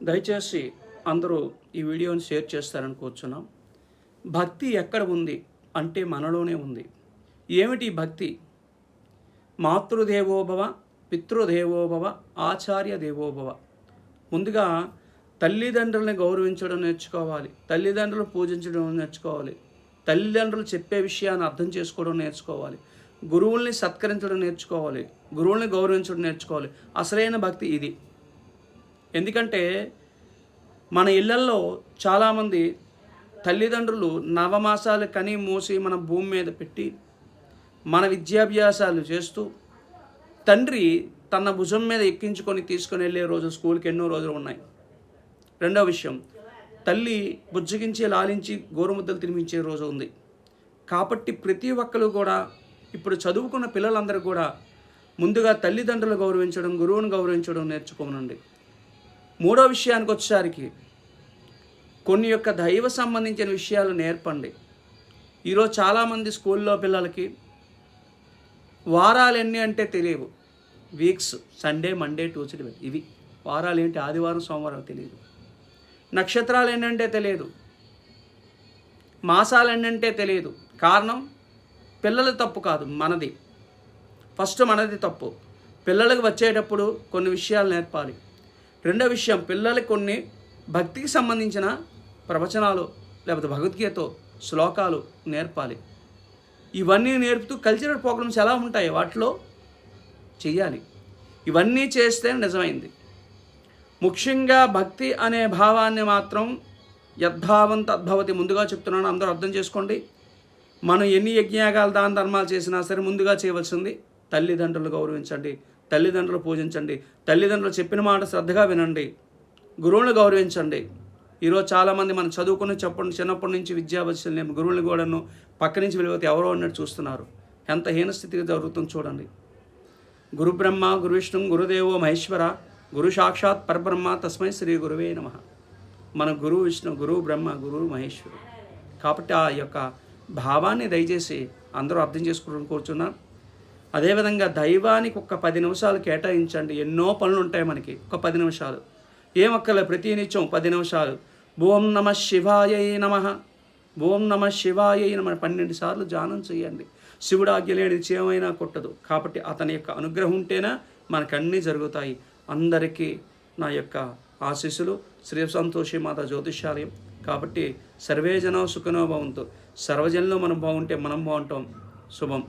దయచేసి అందరూ ఈ వీడియోని షేర్ చేస్తారని కూర్చున్నాం. భక్తి ఎక్కడ ఉంది అంటే మనలోనే ఉంది. ఏమిటి భక్తి? మాతృదేవోభవ, పితృదేవోభవ, ఆచార్య దేవోభవ. ముందుగా తల్లిదండ్రులని గౌరవించడం నేర్చుకోవాలి, తల్లిదండ్రులు పూజించడం నేర్చుకోవాలి, తల్లిదండ్రులు చెప్పే విషయాన్ని అర్థం చేసుకోవడం నేర్చుకోవాలి, గురువుల్ని సత్కరించడం నేర్చుకోవాలి, గురువుల్ని గౌరవించడం నేర్చుకోవాలి. అసలైన భక్తి ఇది. ఎందుకంటే మన ఇళ్లల్లో చాలామంది తల్లిదండ్రులు నవమాసాలు కని మోసి మన భూమి మీద పెట్టి మన విద్యాభ్యాసాలు చేస్తూ తండ్రి తన భుజం మీద ఎక్కించుకొని తీసుకొని వెళ్ళే రోజు స్కూల్కి ఎన్నో రోజులు ఉన్నాయి. రెండో విషయం, తల్లి బుజ్జగించి లాలించి గోరుముద్దలు తినిపించే రోజు ఉంది. కాబట్టి ప్రతి ఒక్కరు కూడా ఇప్పుడు చదువుకున్న పిల్లలందరూ కూడా ముందుగా తల్లిదండ్రులు గౌరవించడం, గురువుని గౌరవించడం నేర్చుకోనండి. మూడో విషయానికి వచ్చేసరికి కొన్ని యొక్క దైవ సంబంధించిన విషయాలు నేర్పండి. ఈరోజు చాలామంది స్కూల్లో పిల్లలకి వారాలు ఎన్ని అంటే తెలియవు. వీక్స్, సండే, మండే, ట్యూస్డే, ఇవి వారాలు ఏంటి, ఆదివారం, సోమవారం తెలియదు. నక్షత్రాలు ఏంటంటే తెలియదు, మాసాలు ఏంటంటే తెలియదు. కారణం పిల్లల తప్పు కాదు, మనది. ఫస్ట్ మనది తప్పు. పిల్లలకు వచ్చేటప్పుడు కొన్ని విషయాలు నేర్పాలి. రెండో విషయం, పిల్లలకి కొన్ని భక్తికి సంబంధించిన ప్రవచనాలు లేకపోతే భగవద్గీత శ్లోకాలు నేర్పాలి. ఇవన్నీ నేర్పుతూ కల్చరల్ ప్రోగ్రామ్స్ ఎలా ఉంటాయి వాటిలో చెయ్యాలి. ఇవన్నీ చేస్తే నిజమైంది. ముఖ్యంగా భక్తి అనే భావాన్ని మాత్రం యద్భావం తద్భవతి. ముందుగా చెప్తున్నాను, అందరూ అర్థం చేసుకోండి. మనం ఎన్ని యజ్ఞయాగాలు, దాన ధర్మాలు చేసినా సరే ముందుగా చేయవలసింది తల్లిదండ్రులు గౌరవించండి, తల్లిదండ్రులు పూజించండి, తల్లిదండ్రులు చెప్పిన మాట శ్రద్ధగా వినండి, గురువులను గౌరవించండి. ఈరోజు చాలామంది మనం చదువుకుని చిన్నప్పటి నుంచి విద్యాభ్యాసం గురువులను కూడాను పక్క నుంచి వెళ్ళిపోతే ఎవరో అన్నట్టు చూస్తున్నారు. ఎంత హీనస్థితిగా జరుగుతుందో చూడండి. గురు బ్రహ్మ, గురు విష్ణు, గురుదేవో మహేశ్వర, గురు సాక్షాత్ పరబ్రహ్మ, తస్మై శ్రీ గురువే నమః. మన గురువు విష్ణు, గురువు బ్రహ్మ, గురువు మహేశ్వరుడు. కాబట్టి ఆ యొక్క భావాన్ని దయచేసి అందరూ అర్థం చేసుకోవడం కూర్చున్నాను. అదేవిధంగా దైవానికి ఒక 10 నిమిషాలు కేటాయించండి. ఎన్నో పనులు ఉంటాయి మనకి. ఒక 10 నిమిషాలు ఏమక్కర్లేదు, ప్రతినిత్యం 10 నిమిషాలు ఓం నమ శివాయై నమః, ఓం నమ శివాయై నమః 12 సార్లు ధ్యానం చేయండి. శివుడు ఆజ్ఞ లేనిది చేయమైనా కొట్టదు. కాబట్టి అతని యొక్క అనుగ్రహం ఉంటేనే మనకన్నీ జరుగుతాయి. అందరికీ నా యొక్క ఆశీస్సులు. శ్రీ సంతోషి మాత జ్యోతిష్యాలయం. కాబట్టి సర్వే జనో సుఖినో భవంతు. సర్వజనులు మనం బాగుంటే మనం బాగుంటాం. శుభం.